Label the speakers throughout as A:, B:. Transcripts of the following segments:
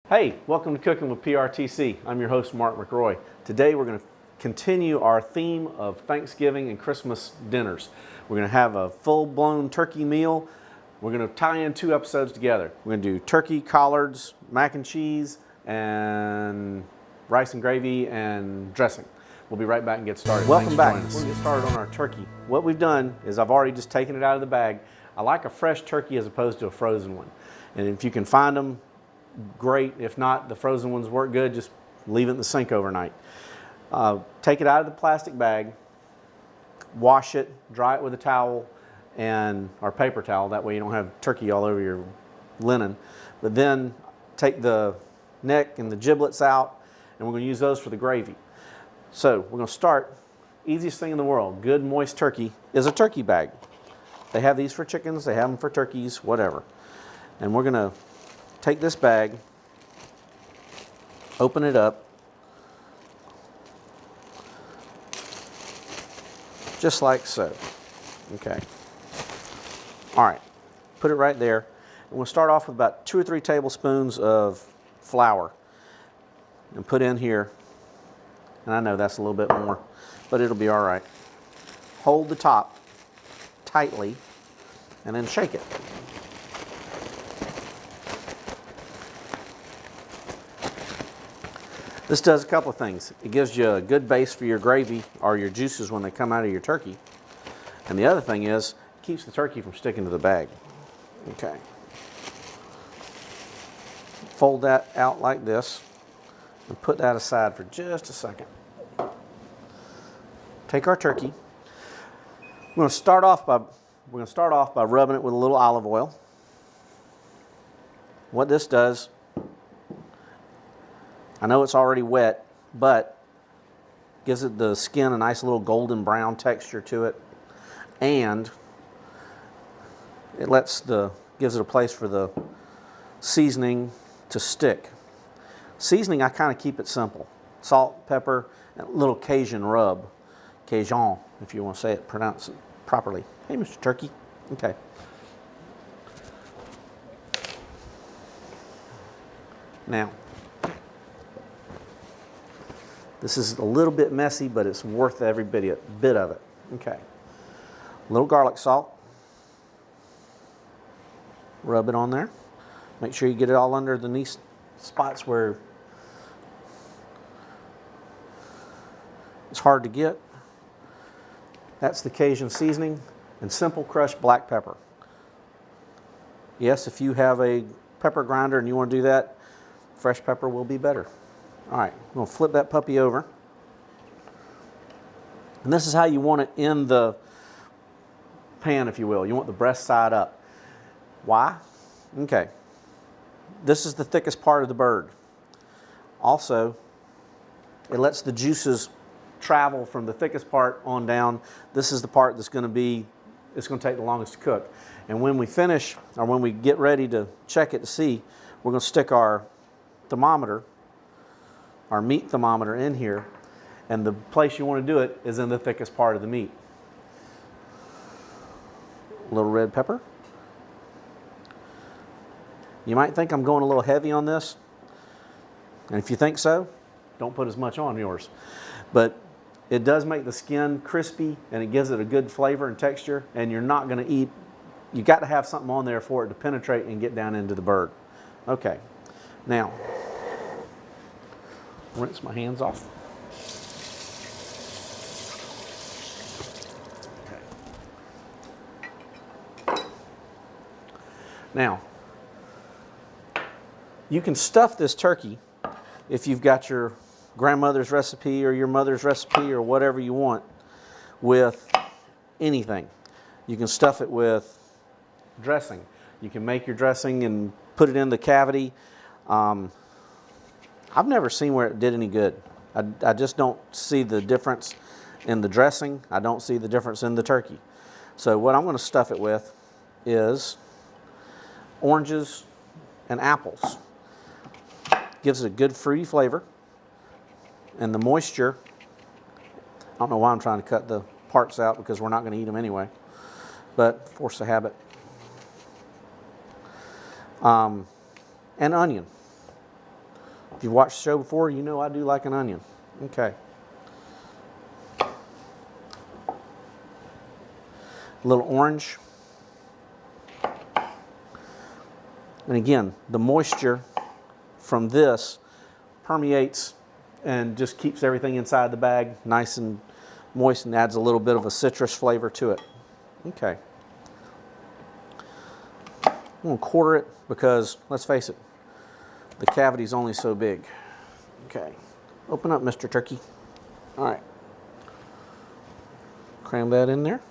A: Hey, welcome to Cooking with PRTC. I'm your host, Mark McRoy. Today we're going to continue our theme of Thanksgiving and Christmas dinners. We're going to have a full-blown turkey meal. We're going to tie in two episodes together. We're going to do turkey, collards, mac and cheese, and rice and gravy and dressing. We'll be right back and get started. Welcome back. We're going to get started on our turkey. What we've done is I've already just taken it out of the bag. I like a fresh turkey as opposed to a frozen one. And if you can find them, great. If not, the frozen ones work good. Just leave it in the sink overnight. Take it out of the plastic bag, wash it, dry it with a towel or paper towel. That way you don't have turkey all over your linen. But then take the neck and the giblets out, and we're going to use those for the gravy. So we're going to start. Easiest thing in the world, good moist turkey, is a turkey bag. They have these for chickens, they have them for turkeys, whatever. And we're going to take this bag, open it up, just like so. Okay. All right, put it right there. And we'll start off with about 2 or 3 tablespoons of flour and put in here. And I know that's a little bit more, but it'll be all right. Hold the top tightly and then shake it. This does a couple of things. It gives you a good base for your gravy or your juices when they come out of your turkey. And the other thing is, it keeps the turkey from sticking to the bag. Okay. Fold that out like this and put that aside for just a second. Take our turkey. We're going to start off by rubbing it with a little olive oil. What this does, I know it's already wet, but gives it the skin a nice little golden brown texture to it, and it gives it a place for the seasoning to stick. Seasoning, I kind of keep it simple: salt, pepper, and a little Cajun rub, Cajun, if you want to pronounce it properly. Hey, Mr. Turkey. Okay. Now, this is a little bit messy, but it's worth every bit of it. Okay. A little garlic salt. Rub it on there. Make sure you get it all under the nice spots where it's hard to get. That's the Cajun seasoning and simple crushed black pepper. Yes, if you have a pepper grinder and you want to do that, fresh pepper will be better. All right, I'm going to flip that puppy over. And this is how you want it in the pan, if you will. You want the breast side up. Why? Okay. This is the thickest part of the bird. Also, it lets the juices travel from the thickest part on down. This is the part that's going to take the longest to cook. And when we finish, or when we get ready to check it to see, we're going to stick our thermometer, our meat thermometer, in here, and the place you want to do it is in the thickest part of the meat. A little red pepper. You might think I'm going a little heavy on this, and if you think so, don't put as much on yours. But it does make the skin crispy, and it gives it a good flavor and texture, and you're not going to eat. You got to have something on there for it to penetrate and get down into the bird. Okay, now rinse my hands off. Okay. Now, you can stuff this turkey if you've got your grandmother's recipe or your mother's recipe or whatever you want with anything. You can stuff it with dressing. You can make your dressing and put it in the cavity. I've never seen where it did any good. I just don't see the difference in the dressing. I don't see the difference in the turkey. So what I'm going to stuff it with is oranges and apples. Gives it a good fruity flavor. And the moisture, I don't know why I'm trying to cut the parts out because we're not going to eat them anyway, but force of habit. And onion. If you've watched the show before, you know I do like an onion. Okay. A little orange. And again, the moisture from this permeates and just keeps everything inside the bag nice and moist and adds a little bit of a citrus flavor to it. Okay. I'm going to quarter it because, let's face it, the cavity's only so big. Okay. Open up, Mr. Turkey. All right. Cram that in there.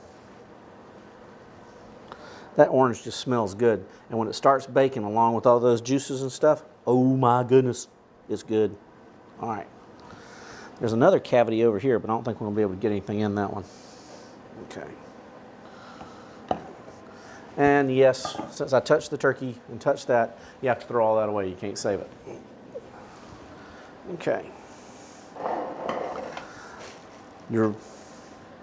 A: That orange just smells good. And when it starts baking along with all those juices and stuff, oh my goodness, it's good. All right. There's another cavity over here, but I don't think we're going to be able to get anything in that one. Okay. And yes, since I touched the turkey and touched that, you have to throw all that away. You can't save it. Okay. Your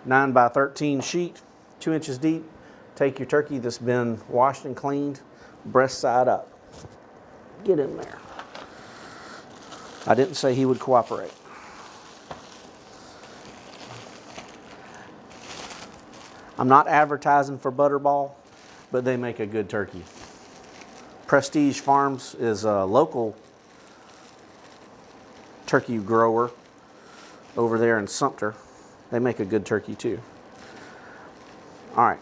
A: 9 by 13 sheet, 2 inches deep. Take your turkey that's been washed and cleaned, breast side up. Get in there. I didn't say he would cooperate. I'm not advertising for Butterball, but they make a good turkey. Prestige Farms is a local turkey grower over there in Sumter. They make a good turkey too. All right.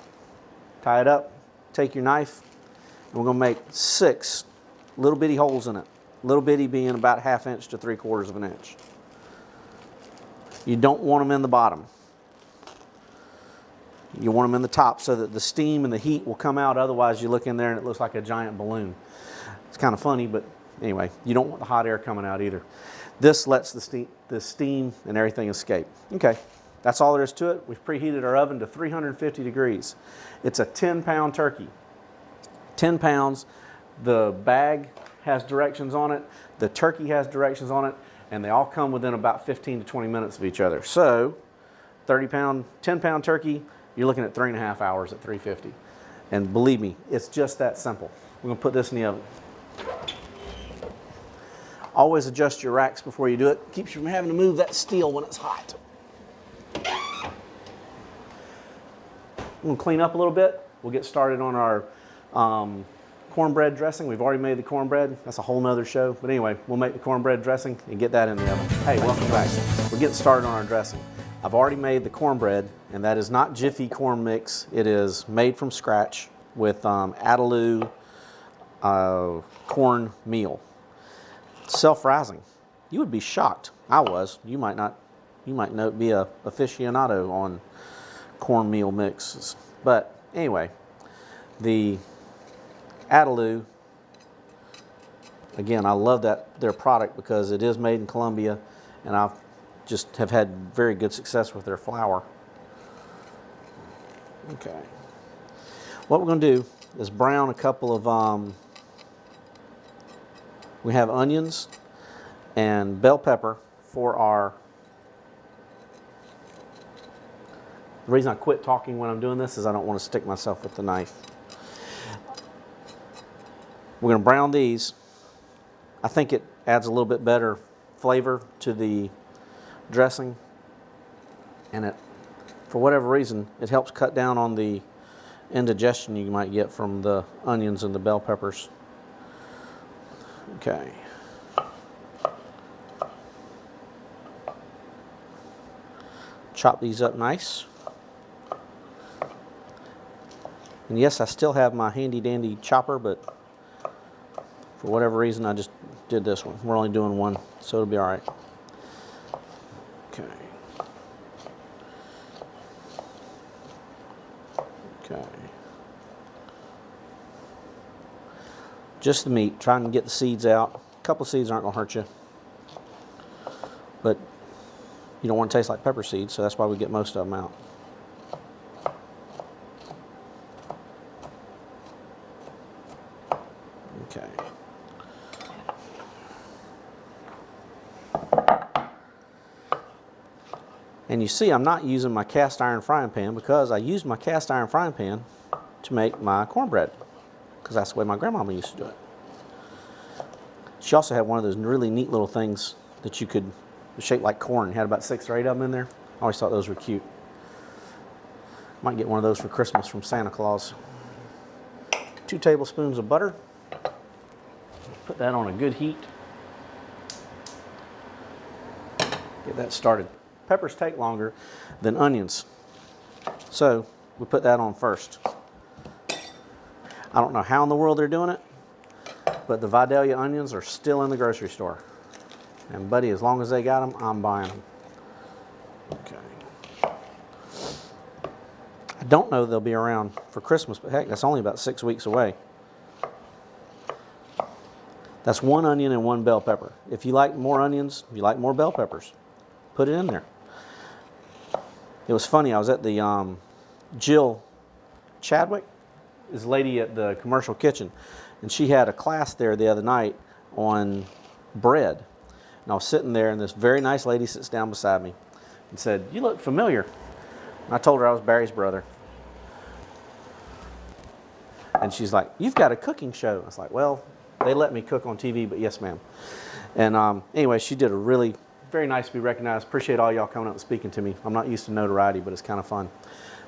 A: Tie it up, take your knife, and we're going to make 6 little bitty holes in it. Little bitty being about 1/2 inch to 3/4 of an inch. You don't want them in the bottom. You want them in the top so that the steam and the heat will come out. Otherwise, you look in there and it looks like a giant balloon. It's kind of funny, but anyway, you don't want the hot air coming out either. This lets the steam and everything escape. Okay. That's all there is to it. We've preheated our oven to 350 degrees. It's a 10-pound turkey. 10 pounds. The bag has directions on it. The turkey has directions on it. And they all come within about 15 to 20 minutes of each other. So, 30-pound, 10-pound turkey, you're looking at 3.5 hours at 350. And believe me, it's just that simple. We're going to put this in the oven. Always adjust your racks before you do it. Keeps you from having to move that steel when it's hot. I'm going to clean up a little bit. We'll get started on our cornbread dressing. We've already made the cornbread. That's a whole nother show. But anyway, we'll make the cornbread dressing and get that in the oven. Hey, welcome back. We're getting started on our dressing. I've already made the cornbread, and that is not Jiffy corn mix. It is made from scratch with Adaloo corn meal. Self-rising. You would be shocked. I was. You might not. You might not be a aficionado on cornmeal mixes. But anyway, the Adaloo, again, I love their product because it is made in Colombia, and I've just have had very good success with their flour. Okay. What we're going to do is brown a couple of, we have onions and bell pepper for our. The reason I quit talking when I'm doing this is I don't want to stick myself with the knife. We're going to brown these. I think it adds a little bit better flavor to the dressing. And it, for whatever reason, it helps cut down on the indigestion you might get from the onions and the bell peppers. Okay. Chop these up nice. And yes, I still have my handy dandy chopper, but for whatever reason, I just did this one. We're only doing one, so it'll be all right. Okay. Okay. Just the meat, trying to get the seeds out. A couple of seeds aren't going to hurt you, but you don't want to taste like pepper seeds, so that's why we get most of them out. Okay. And you see I'm not using my cast iron frying pan because I used my cast iron frying pan to make my cornbread because that's the way my grandmama used to do it. She also had one of those really neat little things that you could, shaped like corn. Had about 6 or 8 of them in there. I always thought those were cute. Might get one of those for Christmas from Santa Claus. 2 tablespoons of butter. Put that on a good heat. Get that started. Peppers take longer than onions, so we put that on first. I don't know how in the world they're doing it, but the Vidalia onions are still in the grocery store. And buddy, as long as they got them, I'm buying them. Okay. I don't know they'll be around for Christmas, but heck, that's only about 6 weeks away. That's 1 onion and 1 bell pepper. If you like more onions, if you like more bell peppers, put it in there. It was funny, I was at the Jill Chadwick, this lady at the commercial kitchen, and she had a class there the other night on bread. And I was sitting there, and this very nice lady sits down beside me and said, "You look familiar." And I told her I was Barry's brother. And she's like, "You've got a cooking show." I was like, "Well, they let me cook on TV, but yes, ma'am." And anyway, she did a really, very nice to be recognized. Appreciate all y'all coming up and speaking to me. I'm not used to notoriety, but it's kind of fun.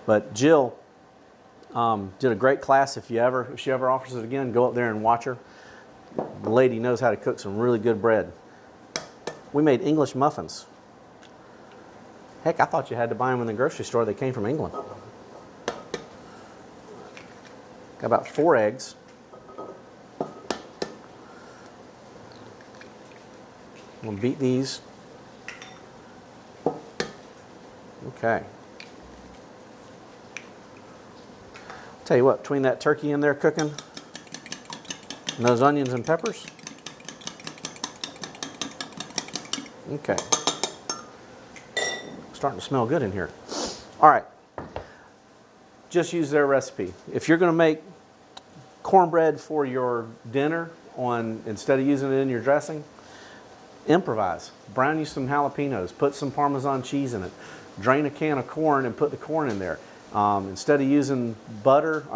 A: But Jill did a great class. If she ever offers it again, go up there and watch her. The lady knows how to cook some really good bread. We made English muffins. Heck, I thought you had to buy them in the grocery store. They came from England. Got about 4 eggs. I'm going to beat these. Okay. Tell you what, between that turkey in there cooking and those onions and peppers. Okay. Starting to smell good in here. All right. Just use their recipe. If you're going to make cornbread for your dinner instead of using it in your dressing, improvise. Brown you some jalapenos. Put some Parmesan cheese in it. Drain a can of corn and put the corn in there. Instead of using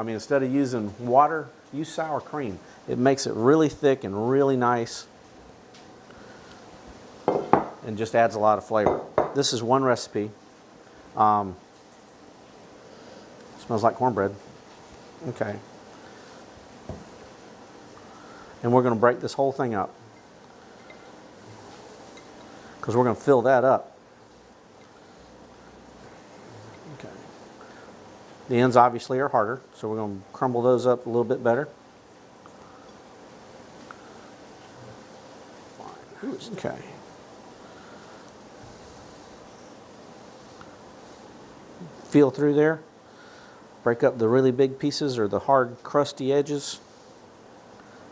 A: instead of using water, use sour cream. It makes it really thick and really nice, and just adds a lot of flavor. This is one recipe. Smells like cornbread. Okay. And we're going to break this whole thing up, because we're going to fill that up. Okay. The ends obviously are harder, so we're going to crumble those up a little bit better. Okay. Feel through there. Break up the really big pieces or the hard, crusty edges.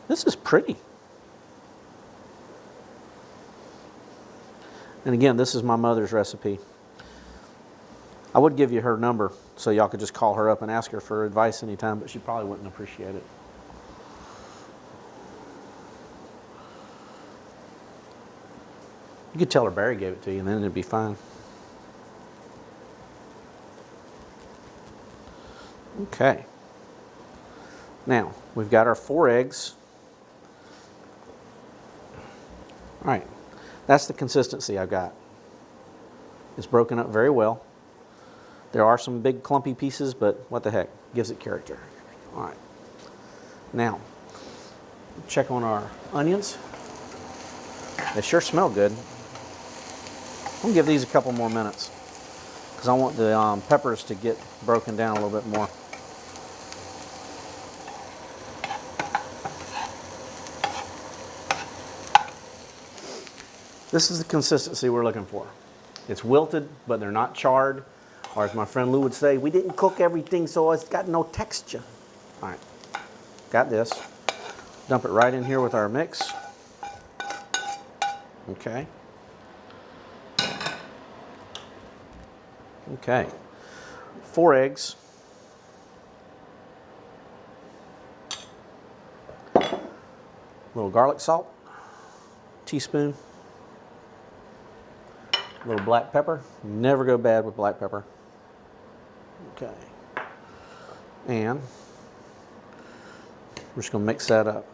A: This is pretty. And again, this is my mother's recipe. I would give you her number so y'all could just call her up and ask her for advice anytime, but she probably wouldn't appreciate it. You could tell her Barry gave it to you and then it'd be fine. Okay. Now, we've got our 4 eggs. All right. That's the consistency I've got. It's broken up very well. There are some big clumpy pieces, but what the heck, gives it character. All right. Now, check on our onions. They sure smell good. I'm going to give these a couple more minutes because I want the peppers to get broken down a little bit more. This is the consistency we're looking for. It's wilted, but they're not charred. Or as my friend Lou would say, we didn't cook everything, so it's got no texture. All right, got this. Dump it right in here with our mix. Okay. Okay. 4 eggs. A little garlic salt. Teaspoon. A little black pepper. Never go bad with black pepper. Okay. And we're just going to mix that up.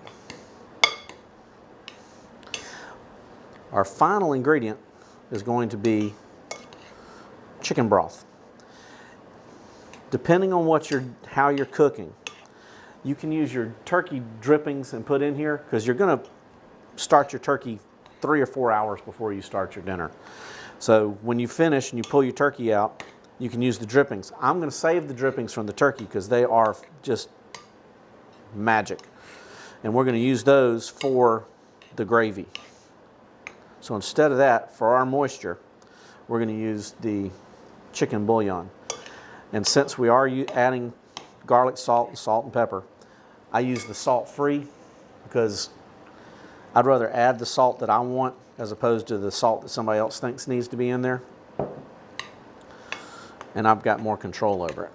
A: Our final ingredient is going to be chicken broth. Depending on how you're cooking, you can use your turkey drippings and put in here, because you're going to start your turkey 3 or 4 hours before you start your dinner. So when you finish and you pull your turkey out, you can use the drippings. I'm going to save the drippings from the turkey because they are just magic. And we're going to use those for the gravy. So instead of that, for our moisture, we're going to use the chicken bouillon. And since we are adding garlic, salt, and pepper, I use the salt-free because I'd rather add the salt that I want as opposed to the salt that somebody else thinks needs to be in there. And I've got more control over it.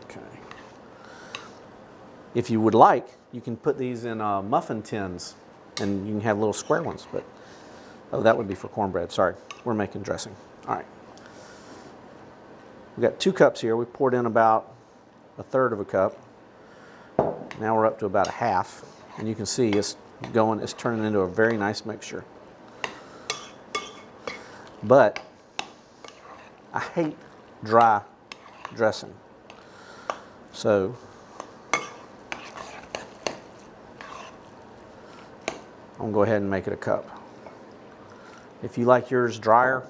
A: Okay. If you would like, you can put these in muffin tins, and you can have little square ones, but oh, that would be for cornbread. Sorry, we're making dressing. All right. We've got 2 cups here. We poured in about 1/3 of a cup. Now we're up to about 1/2, and you can see it's turning into a very nice mixture. But I hate dry dressing. So I'm going to go ahead and make it a cup. If you like yours drier,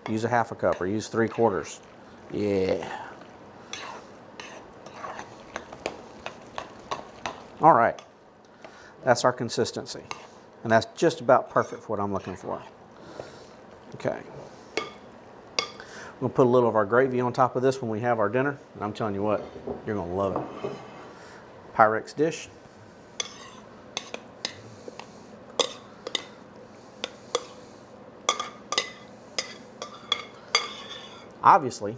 A: use 1/2 cup or use 3/4. Yeah. All right. That's our consistency. And that's just about perfect for what I'm looking for. Okay. We'll put a little of our gravy on top of this when we have our dinner. And I'm telling you what, you're going to love it. Pyrex dish. Obviously,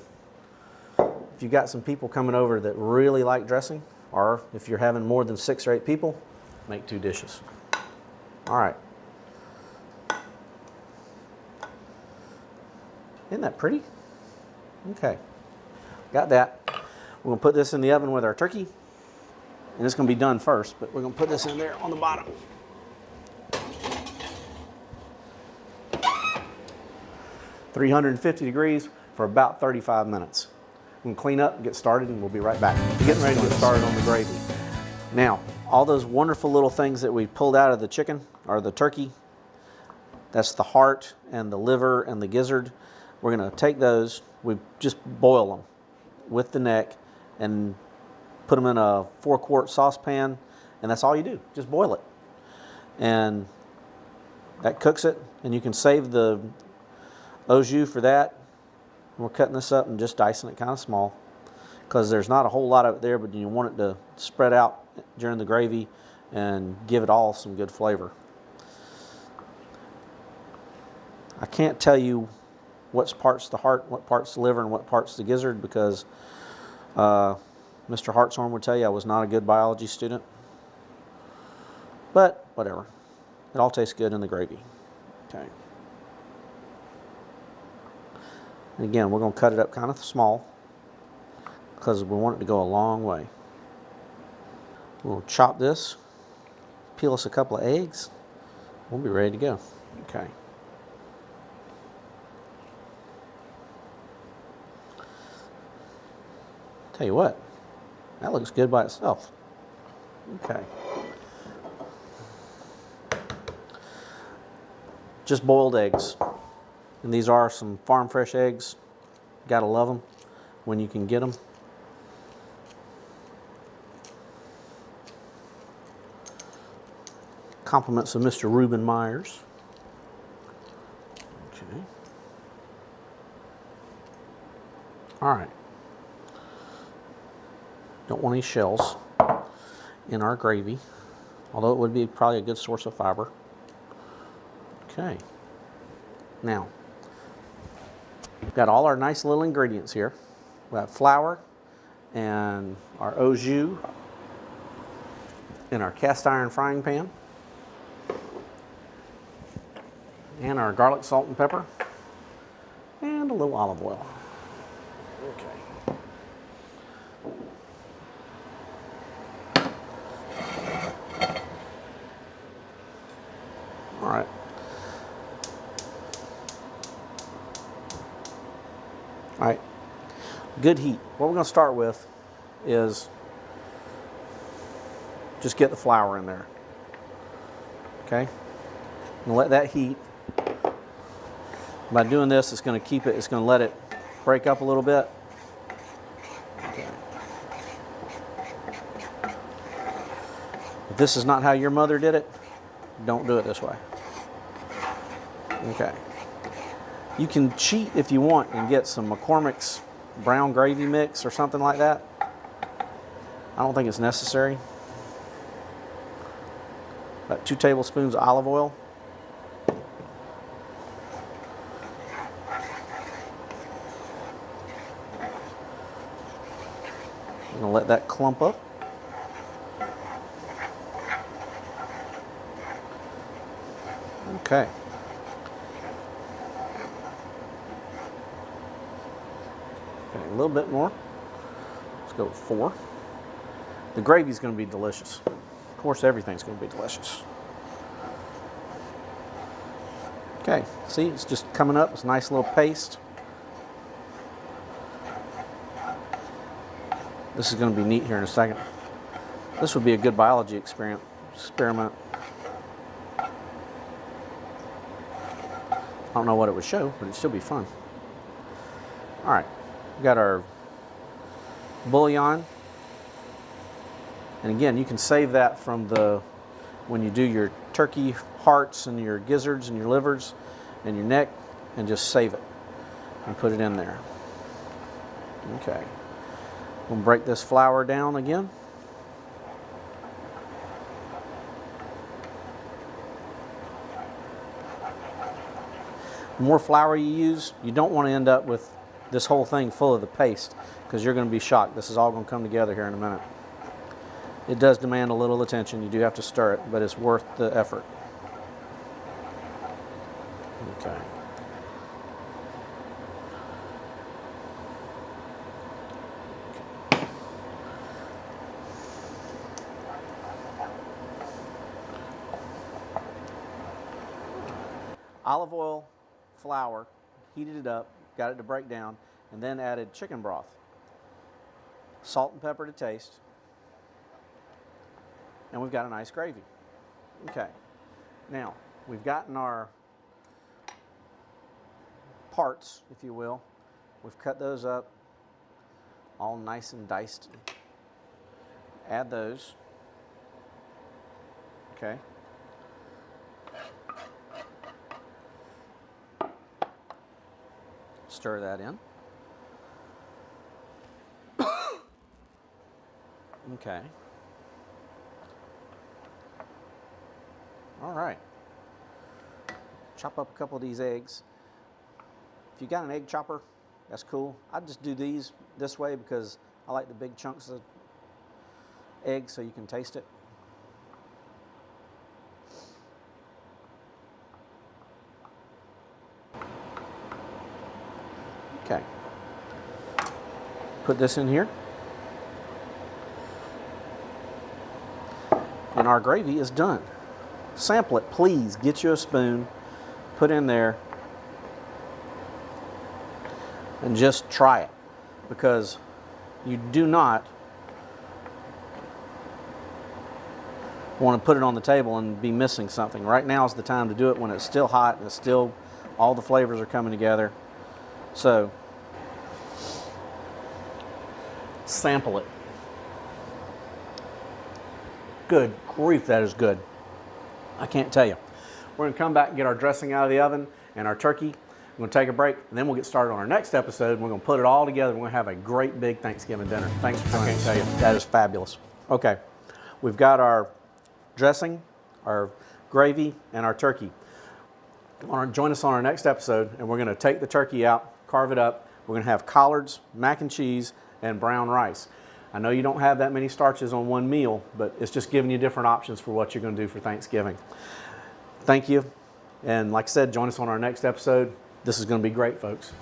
A: if you've got some people coming over that really like dressing, or if you're having more than 6 or 8 people, make 2 dishes. All right. Isn't that pretty? Okay. Got that. We're going to put this in the oven with our turkey. And it's going to be done first, but we're going to put this in there on the bottom. (350 degrees) for about 35 minutes. We can clean up and get started, and we'll be right back. We're getting ready to get started on the gravy. Now, all those wonderful little things that we pulled out of the chicken, or the turkey, that's the heart and the liver and the gizzard. We're going to take those, we just boil them with the neck and put them in a 4-quart saucepan, and that's all you do, just boil it. And that cooks it, and you can save the au jus for that. We're cutting this up and just dicing it kind of small because there's not a whole lot of it there, but you want it to spread out during the gravy and give it all some good flavor. I can't tell you what part's the heart, what part's the liver, and what part's the gizzard because Mr. Hartshorn would tell you I was not a good biology student. But whatever. It all tastes good in the gravy. Okay. And again, we're going to cut it up kind of small because we want it to go a long way. We'll chop this, peel us a couple of eggs. We'll be ready to go. Okay. Tell you what, that looks good by itself. Okay. Just boiled eggs. And these are some farm fresh eggs. Gotta love them when you can get them. Compliments of Mr. Reuben Myers. Okay. All right. Don't want any shells in our gravy, although it would be probably a good source of fiber. Okay. Now, we've got all our nice little ingredients here. We have flour and our au jus in our cast iron frying pan, and our garlic, salt, and pepper, and a little olive oil. Okay. good heat. What we're going to start with is just get the flour in there. Okay? And let that heat. By doing this, it's going to keep it, it's going to let it break up a little bit. Okay. If this is not how your mother did it, don't do it this way. Okay. You can cheat if you want and get some McCormick's brown gravy mix or something like that. I don't think it's necessary. About 2 tablespoons of olive oil. I'm going to let that clump up. Okay. Okay, a little bit more. Let's go with 4. The gravy is going to be delicious. Of course, everything's going to be delicious. Okay, see, it's just coming up. It's a nice little paste. This is going to be neat here in a second. This would be a good biology experiment. I don't know what it would show, but it'd still be fun. All right, we got our bouillon. And again, you can save that from when you do your turkey hearts and your gizzards and your livers and your neck, and just save it and put it in there. Okay. We'll break this flour down again. The more flour you use, you don't want to end up with this whole thing full of the paste, because you're going to be shocked. This is all going to come together here in a minute. It does demand a little attention. You do have to stir it, but it's worth the effort. Okay. Olive oil, flour, heated it up, got it to break down, and then added chicken broth. Salt and pepper to taste. And we've got a nice gravy. Okay. Now, we've gotten our parts, if you will. We've cut those up, all nice and diced. Add those. Okay. Stir that in. Okay. All right. Chop up a couple of these eggs. If you got an egg chopper, that's cool. I just do these this way because I like the big chunks of egg so you can taste it. Okay. Put this in here. And our gravy is done. Sample it, please. Get you a spoon, put in there, and just try it, because you do not want to put it on the table and be missing something. Right now is the time to do it, when it's still hot and it's still, all the flavors are coming together. So, sample it. Good grief, that is good. I can't tell you. We're going to come back and get our dressing out of the oven and our turkey. We're going to take a break, and then we'll get started on our next episode. We're going to put it all together. We're going to have a great big Thanksgiving dinner. Thanks for joining us. I can't tell you. That is fabulous. Okay, we've got our dressing, our gravy, and our turkey. Join us on our next episode, and we're going to take the turkey out, carve it up. We're going to have collards, mac and cheese, and brown rice. I know you don't have that many starches on one meal, but it's just giving you different options for what you're going to do for Thanksgiving. Thank you. And like I said, join us on our next episode. This is going to be great, folks.